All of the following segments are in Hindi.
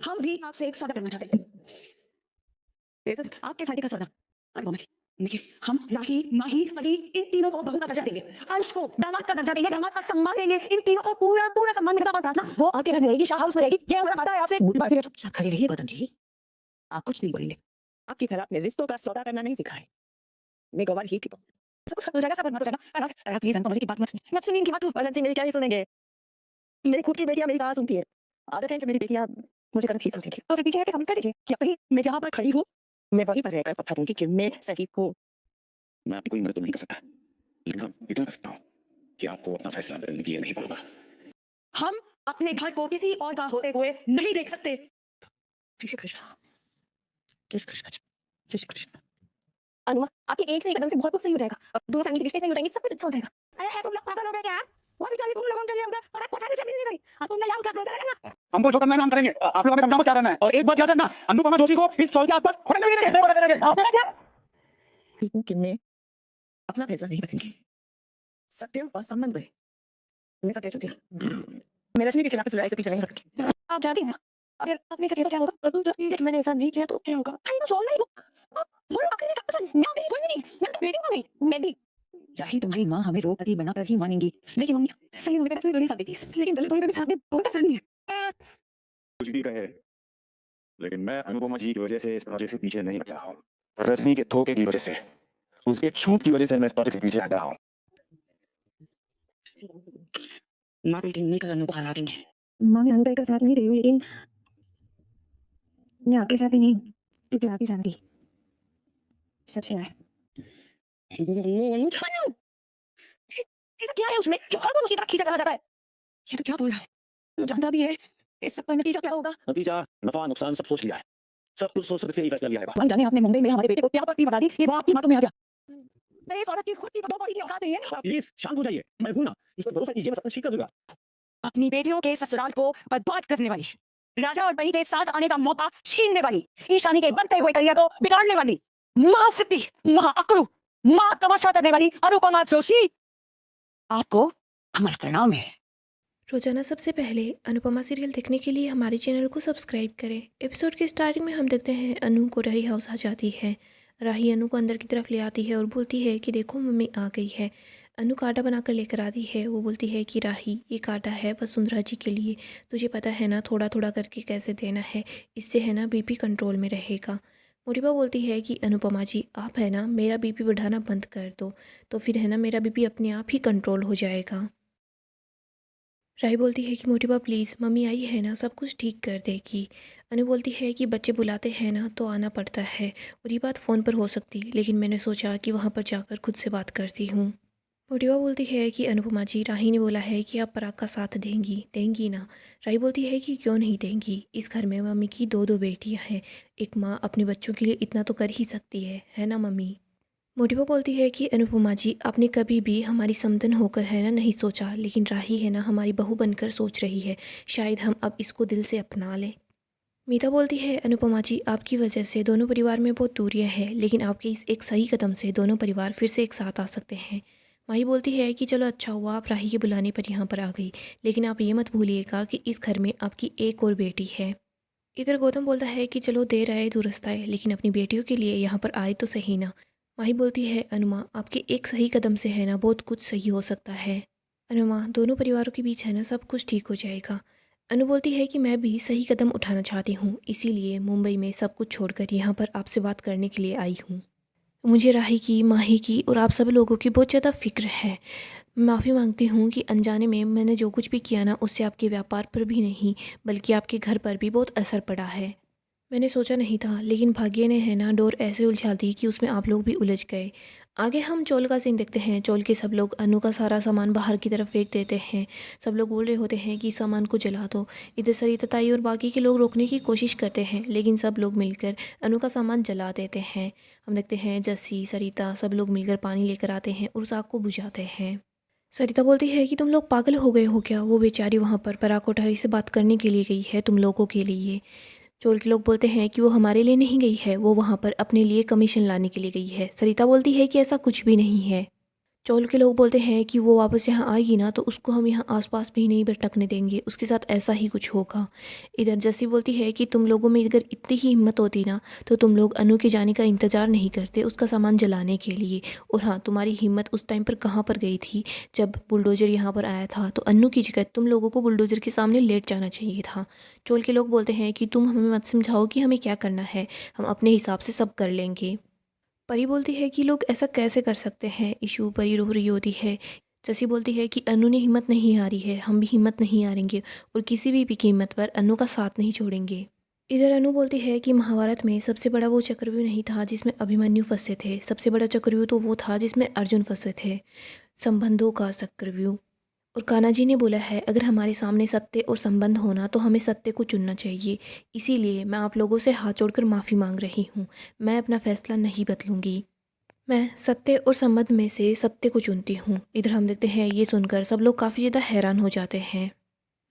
हम भी आपसे एक सौदा करना चाहते हैं। ये तो आपके फायदे का सौदा। अरे बहुत देखिए, हम राही, माही, मही इन तीनों को बहू का दर्जा देंगे, अंश को दामाद का दर्जा देंगे, दामाद का सम्मान देंगे, इन तीनों को पूरा पूरा सम्मान मिलेगा और प्रार्थना वो आपके घर में रहेगी, शाह हाउस में रहेगी। ये हमारा वादा है आपसे। चुपचाप खड़े रहिए गौतम जी, आप कुछ नहीं बोलेंगे। आपकी तरह अपने रिश्तों का सौदा करना नहीं सिखाए। मैं गवार ही की सब कुछ हो जाएगा, सब मत हो जाएगा। अरे प्लीज अंकल, मुझे की बात मत सुनिए, इनकी बात तो जी मेरी क्या ही सुनेंगे। मेरी खुद की बेटियां मेरी कहाँ सुनती है। आदत है कि मेरी बेटियां मुझे गलत ही समझेंगी, तो फिर पीछे हटके कमेंट कर दीजिए कि कहीं मैं जहाँ पर खड़ी हूँ मैं वहीं पर रहकर बता दूंगी कि मैं सही हूँ। मैं आपकी कोई मदद तो नहीं कर सकता, लेकिन हाँ इतना कर सकता हूँ कि आपको अपना फैसला बदलने की नहीं पड़ेगा। हम अपने घर को किसी और का होते हुए नहीं देख सकते। अनुमा, आपके एक सही कदम से बहुत कुछ सही हो जाएगा। दोनों फैमिली के रिश्ते सही हो जाएंगे, सब कुछ अच्छा हो जाएगा। अरे तुम लोग पागल हो गए क्या? वो बेचारी तुम लोगों के लिए उधर और कोठा से मिल गई। तुमने यहाँ उठा कर हमको जो करना है हम करेंगे, आप लोग हमें समझाओ क्या करना है। और एक बात याद रखना, अनुपमा जोशी को इस शो के आसपास होने नहीं देंगे। कि मैं अपना फैसला नहीं बदलूंगी। सत्य और संबंध में मैं सत्य चुती मैं रश्मि के खिलाफ लड़ाई से पीछे नहीं रखी। आप जानती हैं अगर आपने सत्य तो क्या होगा, लेकिन मैंने ऐसा नहीं किया तो क्या होगा। मैं भी यही तुम्हारी माँ हमें रोक कर बनाकर ही मानेंगी। देखिए मम्मी, सही होने का कोई साथ देती है, लेकिन गलत होने का भी साथ में बहुत फर्क नहीं है। कुछ भी कहे, लेकिन मैं अनुपमा जी की वजह से इस प्रोजेक्ट से पीछे नहीं हट रहा हूँ। रश्मि के धोखे की वजह से, उसके छूट की वजह से मैं इस प्रोजेक्ट से पीछे हट रहा हूँ। माँ बेटी नहीं कर को हरा देंगे। माँ मैं अंकल का साथ नहीं दे रही, लेकिन मैं आपके साथ ही नहीं, क्योंकि आप ही जानती सच है। ऐसा क्या है उसमें जो हर बार उसी तरह खींचा चला जाता है। ये तो क्या बोल रहा है, वो जानता भी है इस सब का नतीजा क्या होगा। नतीजा नफा नुकसान सब सोच लिया है, सब कुछ सोच कर फैसला लिया है। वही जाने आपने मुंबई में हमारे बेटे को क्या पट्टी बता दी, ये वो आपकी बातों में आ गया। इस औरत की खुद की तो बड़ी की औकात नहीं है। प्लीज शांत हो जाइए, मैं हूं ना, इस पर भरोसा कीजिए, मैं सब कुछ ठीक कर दूंगा। अपनी बेटियों के ससुराल को बर्बाद करने वाली, राजा और बनी के साथ आने का मौका छीनने वाली, ईशानी के बनते हुए करियर को बिगाड़ने वाली, माँ सिद्धि, माँ अकड़ू, माँ तमाशा करने वाली अनुपमा जोशी, आपको हमारा परिणाम है। रोजाना सबसे पहले अनुपमा सीरियल देखने के लिए हमारे चैनल को सब्सक्राइब करें। एपिसोड के स्टार्टिंग में हम देखते हैं अनु को राही हाउस आ जाती है। राही अनु को अंदर की तरफ ले आती है और बोलती है कि देखो मम्मी आ गई है। अनु कांटा बनाकर लेकर आती है। वो बोलती है कि राही ये कांटा है वसुंधरा जी के लिए, तुझे पता है ना थोड़ा थोड़ा करके कैसे देना है, इससे है ना बीपी कंट्रोल में रहेगा। मोटिबा बोलती है कि अनुपमा जी आप है ना मेरा बीपी बढ़ाना बंद कर दो, तो फिर है ना मेरा बीपी अपने आप ही कंट्रोल हो जाएगा। राही बोलती है कि मोटिबा प्लीज़ मम्मी आई है ना सब कुछ ठीक कर देगी। अनु बोलती है कि बच्चे बुलाते हैं ना तो आना पड़ता है, और ये बात फ़ोन पर हो सकती लेकिन मैंने सोचा कि वहाँ पर जाकर खुद से बात करती हूँ। मोटिबा बोलती है कि अनुपमा जी राही ने बोला है कि आप पराग का साथ देंगी ना। राही बोलती है कि क्यों नहीं देंगी, इस घर में मम्मी की दो दो बेटियाँ हैं, एक माँ अपने बच्चों के लिए इतना तो कर ही सकती है ना मम्मी। मोटिबा बोलती है कि अनुपमा जी आपने कभी भी हमारी समधन होकर है ना नहीं सोचा, लेकिन राही है ना हमारी बहू बनकर सोच रही है, शायद हम अब इसको दिल से अपना लें। मीता बोलती है अनुपमा जी आपकी वजह से दोनों परिवार में बहुत दूरियां हैं, लेकिन आपके इस एक सही कदम से दोनों परिवार फिर से एक साथ आ सकते हैं। माही बोलती है कि चलो अच्छा हुआ आप राही के बुलाने पर यहाँ पर आ गई, लेकिन आप ये मत भूलिएगा कि इस घर में आपकी एक और बेटी है। इधर गौतम बोलता है कि चलो देर आए दुरुस्त आए, लेकिन अपनी बेटियों के लिए यहाँ पर आए तो सही ना। माही बोलती है अनुमा आपके एक सही कदम से है ना बहुत कुछ सही हो सकता है। अनुमा दोनों परिवारों के बीच है ना सब कुछ ठीक हो जाएगा। अनु बोलती है कि मैं भी सही कदम उठाना चाहती हूँ, इसीलिए मुंबई में सब कुछ छोड़कर यहाँ पर आपसे बात करने के लिए आई हूँ। मुझे राही की, माही की और आप सब लोगों की बहुत ज़्यादा फिक्र है। माफ़ी मांगती हूँ कि अनजाने में मैंने जो कुछ भी किया ना उससे आपके व्यापार पर भी नहीं बल्कि आपके घर पर भी बहुत असर पड़ा है। मैंने सोचा नहीं था, लेकिन भाग्य ने है ना डोर ऐसे उलझा दी कि उसमें आप लोग भी उलझ गए। आगे हम चोल का सीन देखते हैं। चोल के सब लोग अनु का सारा सामान बाहर की तरफ फेंक देते हैं। सब लोग बोल रहे होते हैं कि सामान को जला दो। इधर सरिता ताई और बाकी के लोग रोकने की कोशिश करते हैं, लेकिन सब लोग मिलकर अनु का सामान जला देते हैं। हम देखते हैं जस्सी सरिता सब लोग मिलकर पानी लेकर आते हैं और उस आग को बुझाते हैं। सरिता बोलती है कि तुम लोग पागल हो गए हो क्या, वो बेचारी वहाँ पर पराग कोठारी से बात करने के लिए गई है तुम लोगों के लिए। चोल के लोग बोलते हैं कि वो हमारे लिए नहीं गई है, वो वहाँ पर अपने लिए कमीशन लाने के लिए गई है। सरिता बोलती है कि ऐसा कुछ भी नहीं है। चोल के लोग बोलते हैं कि वो वापस यहाँ आएगी ना तो उसको हम यहाँ आसपास भी नहीं भटकने देंगे, उसके साथ ऐसा ही कुछ होगा। इधर जस्सी बोलती है कि तुम लोगों में अगर इतनी ही हिम्मत होती ना तो तुम लोग अनु के जाने का इंतज़ार नहीं करते उसका सामान जलाने के लिए। और हाँ, तुम्हारी हिम्मत उस टाइम पर कहाँ पर गई थी जब बुलडोज़र यहाँ पर आया था, तो अनु की जगह तुम लोगों को बुलडोज़र के सामने लेट जाना चाहिए था। चोल के लोग बोलते हैं कि तुम हमें मत समझाओ कि हमें क्या करना है, हम अपने हिसाब से सब कर लेंगे। परी बोलती है कि लोग ऐसा कैसे कर सकते हैं। इशू परी रो रही होती है। जसी बोलती है कि अनु ने हिम्मत नहीं हारी है, हम भी हिम्मत नहीं हारेंगे और किसी भी कीमत पर अनु का साथ नहीं छोड़ेंगे। इधर अनु बोलती है कि महाभारत में सबसे बड़ा वो चक्रव्यूह नहीं था जिसमें अभिमन्यु फंसे थे, सबसे बड़ा चक्रव्यूह तो वो था जिसमें अर्जुन फंसे थे, संबंधों का चक्रव्यूह। और कान्हा जी ने बोला है अगर हमारे सामने सत्य और संबंध होना तो हमें सत्य को चुनना चाहिए। इसीलिए मैं आप लोगों से हाथ जोड़कर माफ़ी मांग रही हूँ, मैं अपना फैसला नहीं बदलूंगी। मैं सत्य और संबंध में से सत्य को चुनती हूँ। इधर हम देखते हैं ये सुनकर सब लोग काफ़ी ज़्यादा हैरान हो जाते हैं।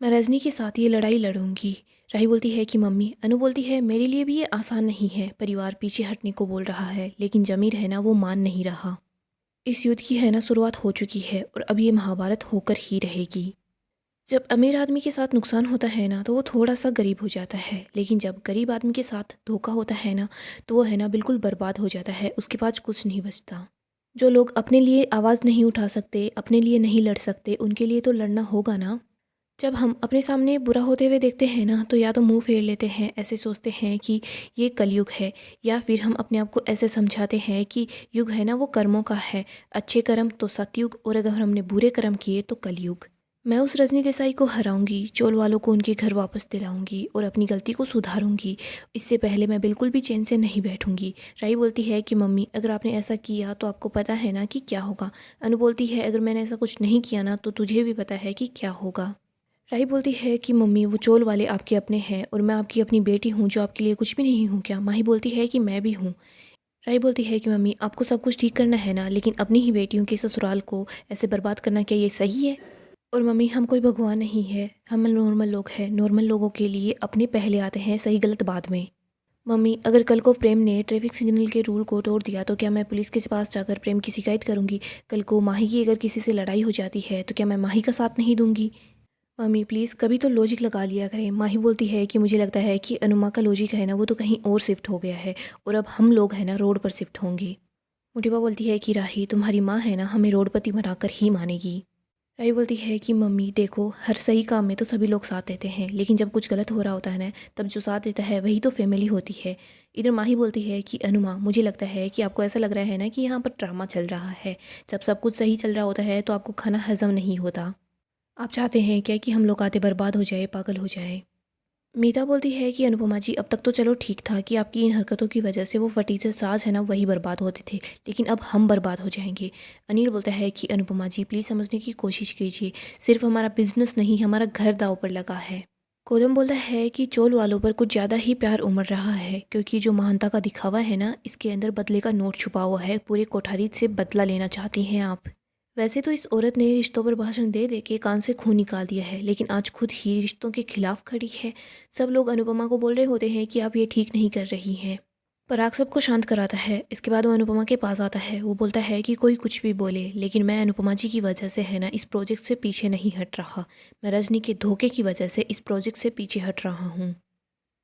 मैं रजनी के साथ ये लड़ाई लड़ूंगी। राही बोलती है कि मम्मी। अनु बोलती है मेरे लिए भी ये आसान नहीं है, परिवार पीछे हटने को बोल रहा है लेकिन जमीर है ना वो मान नहीं रहा। इस युद्ध की है ना शुरुआत हो चुकी है और अब ये महाभारत होकर ही रहेगी। जब अमीर आदमी के साथ नुकसान होता है ना तो वो थोड़ा सा गरीब हो जाता है, लेकिन जब गरीब आदमी के साथ धोखा होता है ना तो वो है ना बिल्कुल बर्बाद हो जाता है, उसके पास कुछ नहीं बचता। जो लोग अपने लिए आवाज़ नहीं उठा सकते, अपने लिए नहीं लड़ सकते, उनके लिए तो लड़ना होगा ना। जब हम अपने सामने बुरा होते हुए देखते हैं ना तो या तो मुंह फेर लेते हैं, ऐसे सोचते हैं कि ये कलयुग है, या फिर हम अपने आप को ऐसे समझाते हैं कि युग है ना वो कर्मों का है, अच्छे कर्म तो सतयुग और अगर हमने बुरे कर्म किए तो कलयुग। मैं उस रजनी देसाई को हराऊंगी, चोल वालों को उनके घर वापस दिलाऊंगी और अपनी गलती को सुधारूंगी। इससे पहले मैं बिल्कुल भी चैन से नहीं बैठूंगी। राई बोलती है कि मम्मी अगर आपने ऐसा किया तो आपको पता है ना कि क्या होगा। अनु बोलती है अगर मैंने ऐसा कुछ नहीं किया ना तो तुझे भी पता है कि क्या होगा। राही बोलती है कि मम्मी वो चोल वाले आपके अपने हैं और मैं आपकी अपनी बेटी हूँ जो आपके लिए कुछ भी नहीं हूँ क्या। माही बोलती है कि मैं भी हूँ। राही बोलती है कि मम्मी आपको सब कुछ ठीक करना है ना, लेकिन अपनी ही बेटियों के ससुराल को ऐसे बर्बाद करना क्या ये सही है। और मम्मी हम कोई भगवान नहीं है, हम नॉर्मल लोग हैं, नॉर्मल लोगों के लिए अपने पहले आते हैं, सही गलत बाद में। मम्मी अगर कल को प्रेम ने ट्रैफिक सिग्नल के रूल को तोड़ दिया तो क्या मैं पुलिस के पास जाकर प्रेम की शिकायत करूंगी। कल को माही की अगर किसी से लड़ाई हो जाती है तो क्या मैं माही का साथ नहीं दूंगी। मम्मी प्लीज़ कभी तो लॉजिक लगा लिया करें। माही बोलती है कि मुझे लगता है कि अनुमा का लॉजिक है ना वो तो कहीं और शिफ्ट हो गया है और अब हम लोग है ना रोड पर शिफ्ट होंगे। मोटिबा बोलती है कि राही तुम्हारी माँ है ना हमें रोडपति बनाकर ही मानेगी। राही बोलती है कि मम्मी देखो हर सही काम में तो सभी लोग साथ देते हैं, लेकिन जब कुछ गलत हो रहा होता है ना तब जो साथ देता है वही तो फैमिली होती है। इधर माही बोलती है कि अनुमा मुझे लगता है कि आपको ऐसा लग रहा है ना कि यहाँ पर ड्रामा चल रहा है। जब सब कुछ सही चल रहा होता है तो आपको खाना हजम नहीं होता। आप चाहते हैं क्या कि हम लोग आते बर्बाद हो जाए, पागल हो जाए। मीता बोलती है कि अनुपमा जी अब तक तो चलो ठीक था कि आपकी इन हरकतों की वजह से वो फटीचर साज है ना वही बर्बाद होते थे, लेकिन अब हम बर्बाद हो जाएंगे। अनिल बोलता है कि अनुपमा जी प्लीज़ समझने की कोशिश कीजिए, सिर्फ हमारा बिजनेस नहीं हमारा घर दाव पर लगा है। कोदम बोलता है कि चोल वालों पर कुछ ज़्यादा ही प्यार उमड़ रहा है, क्योंकि जो महानता का दिखावा है ना इसके अंदर बदले का नोट छुपा हुआ है, पूरे कोठारी से बदला लेना चाहती हैं आप। वैसे तो इस औरत ने रिश्तों पर भाषण दे दे के कान से खून निकाल दिया है, लेकिन आज खुद ही रिश्तों के खिलाफ खड़ी है। सब लोग अनुपमा को बोल रहे होते हैं कि आप ये ठीक नहीं कर रही हैं। पराग सबको शांत कराता है। इसके बाद वो अनुपमा के पास आता है। वो बोलता है कि कोई कुछ भी बोले, लेकिन मैं अनुपमा जी की वजह से है ना इस प्रोजेक्ट से पीछे नहीं हट रहा। मैं रजनी के धोखे की वजह से इस प्रोजेक्ट से पीछे हट रहा हूँ।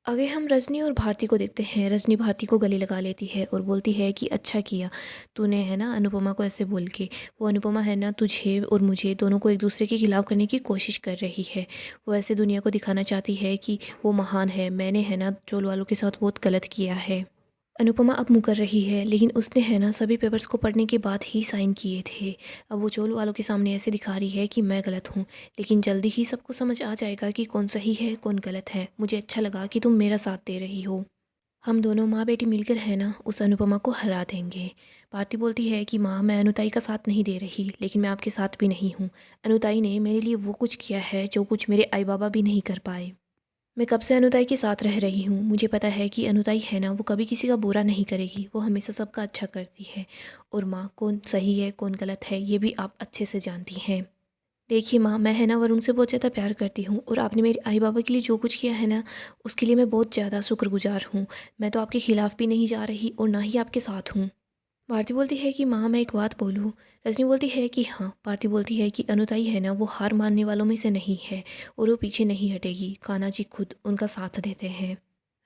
आगे हम रजनी और भारती को देखते हैं। रजनी भारती को गले लगा लेती है और बोलती है कि अच्छा किया तूने है ना अनुपमा को ऐसे बोल के। वो अनुपमा है ना तुझे और मुझे दोनों को एक दूसरे के खिलाफ करने की कोशिश कर रही है। वो ऐसे दुनिया को दिखाना चाहती है कि वो महान है, मैंने है ना चोल वालों के साथ बहुत गलत किया है। अनुपमा अब मुकर रही है, लेकिन उसने है ना सभी पेपर्स को पढ़ने के बाद ही साइन किए थे। अब वो चोल वालों के सामने ऐसे दिखा रही है कि मैं गलत हूँ, लेकिन जल्दी ही सबको समझ आ जाएगा कि कौन सही है कौन गलत है। मुझे अच्छा लगा कि तुम मेरा साथ दे रही हो। हम दोनों माँ बेटी मिलकर है ना उस अनुपमा को हरा देंगे। भारती बोलती है कि माँ मैं अनुताई का साथ नहीं दे रही, लेकिन मैं आपके साथ भी नहीं हूँ। अनुताई ने मेरे लिए वो कुछ किया है जो कुछ मेरे आई बाबा भी नहीं कर पाए। मैं कब से अनुताई के साथ रह रही हूँ, मुझे पता है कि अनुताई है ना वो कभी किसी का बुरा नहीं करेगी, वो हमेशा सबका अच्छा करती है। और माँ कौन सही है कौन गलत है ये भी आप अच्छे से जानती हैं। देखिए माँ मैं है ना वरुण से बहुत ज़्यादा प्यार करती हूँ और आपने मेरे आई बाबा के लिए जो कुछ किया है ना उसके लिए मैं बहुत ज़्यादा शुक्रगुजार हूँ। मैं तो आपके खिलाफ़ भी नहीं जा रही और ना ही आपके साथ हूँ। भारती बोलती है कि माँ मैं एक बात बोलूँ। रजनी बोलती है कि हाँ। भारती बोलती है कि अनुताई है ना, वो हार मानने वालों में से नहीं है और वो पीछे नहीं हटेगी। कान्हा जी खुद उनका साथ देते हैं।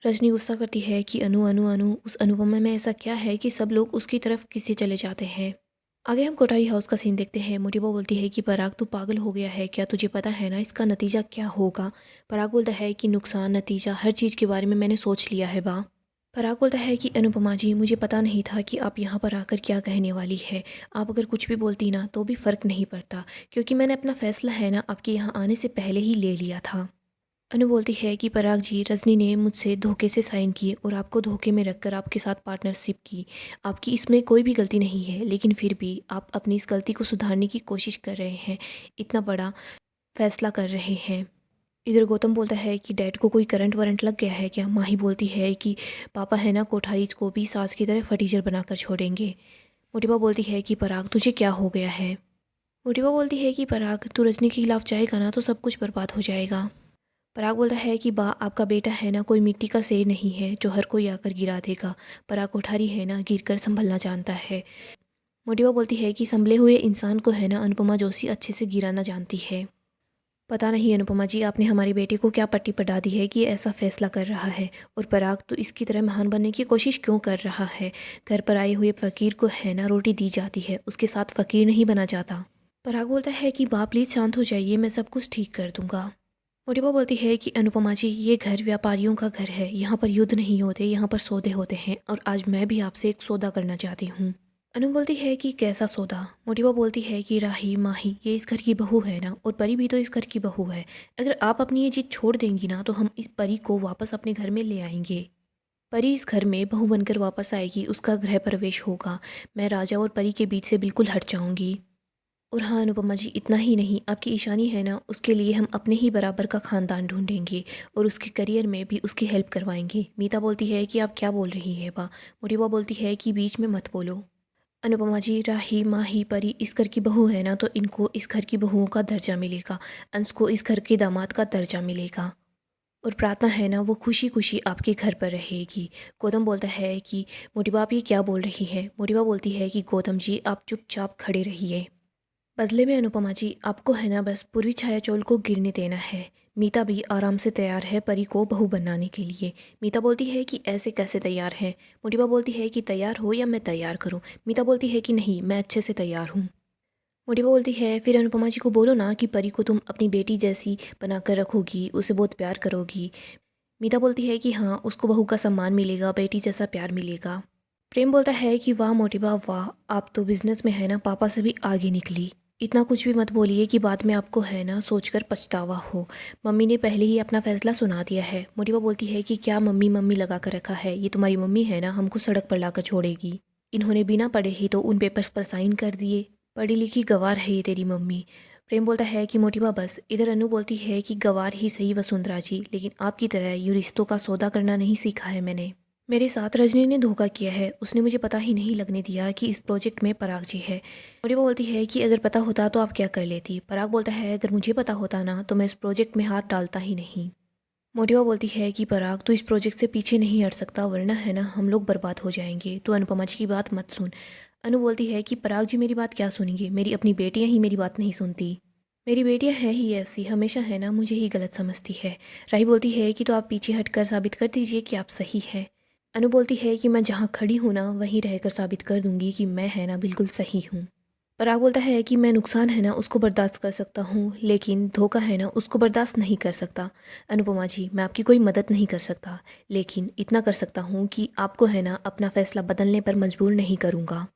रजनी गुस्सा करती है कि अनु अनु अनु उस अनुपमा में ऐसा क्या है कि सब लोग उसकी तरफ किससे चले जाते हैं। आगे हम कोठारी हाउस का सीन देखते हैं। मोटिबा बोलती है कि पराग तू पागल हो गया है क्या, तुझे पता है ना इसका नतीजा क्या होगा। पराग बोलता है कि नुकसान नतीजा हर चीज़ के बारे में मैंने सोच लिया है बा। पराग बोलता है कि अनुपमा जी मुझे पता नहीं था कि आप यहाँ पर आकर क्या कहने वाली है। आप अगर कुछ भी बोलती ना तो भी फ़र्क नहीं पड़ता, क्योंकि मैंने अपना फ़ैसला है ना आपके यहाँ आने से पहले ही ले लिया था। अनु बोलती है कि पराग जी रजनी ने मुझसे धोखे से साइन किए और आपको धोखे में रखकर आपके साथ पार्टनरशिप की। आपकी इसमें कोई भी गलती नहीं है, लेकिन फिर भी आप अपनी इस गलती को सुधारने की कोशिश कर रहे हैं, इतना बड़ा फैसला कर रहे हैं। इधर गौतम बोलता है कि डैड को कोई करंट वारंट लग गया है क्या। माही बोलती है कि पापा है ना कोठारी को भी सास की तरह फटीचर बनाकर छोड़ेंगे। मोटिबा बोलती है कि पराग तुझे क्या हो गया है। मोटिबा बोलती है कि पराग तू रजनी के खिलाफ जाएगा ना तो सब कुछ बर्बाद हो जाएगा। पराग बोलता है कि बा आपका बेटा है ना कोई मिट्टी का शेर नहीं है जो हर कोई आकर गिरा देगा। पराग कोठारी है ना गिर कर संभलना जानता है। मोटिबा बोलती है कि संभले हुए इंसान को है ना अनुपमा जोशी अच्छे से गिराना जानती है। पता नहीं अनुपमा जी आपने हमारी बेटी को क्या पट्टी पढ़ा दी है कि ऐसा फैसला कर रहा है। और पराग तो इसकी तरह महान बनने की कोशिश क्यों कर रहा है। घर पर आए हुए फ़कीर को है ना रोटी दी जाती है, उसके साथ फ़कीर नहीं बना जाता। पराग बोलता है कि बा प्लीज़ शांत हो जाइए, मैं सब कुछ ठीक कर दूंगा। मोटिबा बोलती है कि अनुपमा जी ये घर व्यापारियों का घर है, यहाँ पर युद्ध नहीं होते, यहाँ पर सौदे होते हैं और आज मैं भी आपसे एक सौदा करना चाहती हूँ। अनु बोलती है कि कैसा सौदा। मोटिबा बोलती है कि राही माही ये इस घर की बहू है ना, और परी भी तो इस घर की बहू है। अगर आप अपनी ये जिद छोड़ देंगी ना तो हम इस परी को वापस अपने घर में ले आएंगे। परी इस घर में बहू बनकर वापस आएगी, उसका गृह प्रवेश होगा। मैं राजा और परी के बीच से बिल्कुल हट जाऊंगी। और हाँ अनुपमा जी इतना ही नहीं, आपकी ईशानी है ना उसके लिए हम अपने ही बराबर का खानदान ढूंढेंगे और उसके करियर में भी उसकी हेल्प करवाएंगे। मीता बोलती है कि आप क्या बोल रही है बा। मोटिबा बोलती है कि बीच में मत बोलो। अनुपमा जी राही माही परी इस घर की बहू है ना तो इनको इस घर की बहुओं का दर्जा मिलेगा, अंश को इस घर के दामाद का दर्जा मिलेगा। और प्रार्थना है ना वो खुशी खुशी आपके घर पर रहेगी। गौतम बोलता है कि मोटिबा आप ये क्या बोल रही है। मोटिबा बोलती है कि गौतम जी आप चुपचाप खड़े रहिए। बदले में अनुपमा जी आपको है ना बस पूर्वी छायाचोल को गिरने देना है। मीता भी आराम से तैयार है परी को बहू बनाने के लिए। मीता बोलती है कि ऐसे कैसे तैयार है। मोटिबा बोलती है कि तैयार हो या मैं तैयार करूं। मीता बोलती है कि नहीं मैं अच्छे से तैयार हूं। मोटिबा बोलती है फिर अनुपमा जी को बोलो ना कि परी को तुम अपनी बेटी जैसी बनाकर रखोगी, उसे बहुत प्यार करोगी। मीता बोलती है कि हाँ उसको बहू का सम्मान मिलेगा, बेटी जैसा प्यार मिलेगा। प्रेम बोलता है कि वाह मोटिबा वाह, आप तो बिजनेस में है ना पापा से भी आगे निकली। इतना कुछ भी मत बोलिए कि बाद में आपको है ना सोचकर पछतावा हो। मम्मी ने पहले ही अपना फैसला सुना दिया है। मोटिबा बोलती है कि क्या मम्मी मम्मी लगा कर रखा है, ये तुम्हारी मम्मी है ना हमको सड़क पर लाकर छोड़ेगी। इन्होंने बिना पढ़े ही तो उन पेपर्स पर साइन कर दिए, पढ़ी लिखी गवार है ये तेरी मम्मी। प्रेम बोलता है कि मोटिबा बस। इधर अनु बोलती है कि गवार ही सही वसुंधरा जी, लेकिन आपकी तरह यूँ रिश्तों का सौदा करना नहीं सीखा है मैंने। मेरे साथ रजनी ने धोखा किया है, उसने मुझे पता ही नहीं लगने दिया कि इस प्रोजेक्ट में पराग जी है। मोटिबा बोलती है कि अगर पता होता तो आप क्या कर लेती। पराग बोलता है अगर मुझे पता होता ना तो मैं इस प्रोजेक्ट में हाथ डालता ही नहीं। मोटिबा बोलती है कि पराग तू इस प्रोजेक्ट से पीछे नहीं हट सकता, वरना है ना हम लोग बर्बाद हो जाएंगे। तो अनुपमा जी की बात मत सुन। अनु बोलती है कि पराग जी मेरी बात क्या सुनेंगे, मेरी अपनी बेटियां ही मेरी बात नहीं सुनती। मेरी बेटियां हैं ही ऐसी, हमेशा है ना मुझे ही गलत समझती है। राही बोलती है कि तो आप पीछे हटकर साबित कर दीजिए कि आप सही है। अनु बोलती है कि मैं जहाँ खड़ी हूँ ना वहीं रहकर साबित कर दूंगी कि मैं है ना बिल्कुल सही हूँ। पराग बोलता है कि मैं नुकसान है ना उसको बर्दाश्त कर सकता हूँ, लेकिन धोखा है ना उसको बर्दाश्त नहीं कर सकता। अनुपमा जी मैं आपकी कोई मदद नहीं कर सकता, लेकिन इतना कर सकता हूँ कि आपको है ना अपना फैसला बदलने पर मजबूर नहीं करूँगा।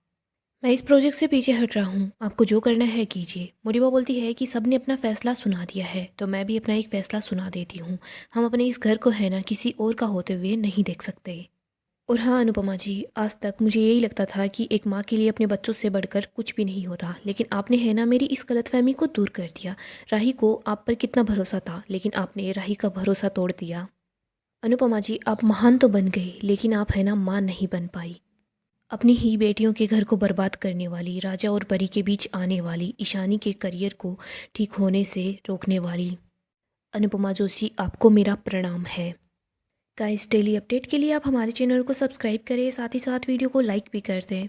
मैं इस प्रोजेक्ट से पीछे हट रहा हूँ, आपको जो करना है कीजिए। मोटिबा बोलती है कि सबने अपना फैसला सुना दिया है तो मैं भी अपना एक फैसला सुना देती हूँ। हम अपने इस घर को है ना किसी और का होते हुए नहीं देख सकते। और हाँ अनुपमा जी आज तक मुझे यही लगता था कि एक माँ के लिए अपने बच्चों से बढ़कर कुछ भी नहीं होता, लेकिन आपने है ना मेरी इस गलतफहमी को दूर कर दिया। राही को आप पर कितना भरोसा था, लेकिन आपने राही का भरोसा तोड़ दिया। अनुपमा जी आप महान तो बन गई, लेकिन आप है ना माँ नहीं बन पाई। अपनी ही बेटियों के घर को बर्बाद करने वाली, राजा और परी के बीच आने वाली, ईशानी के करियर को ठीक होने से रोकने वाली अनुपमा जोशी आपको मेरा प्रणाम है। गाइस डेली अपडेट के लिए आप हमारे चैनल को सब्सक्राइब करें, साथ ही साथ वीडियो को लाइक भी कर दें।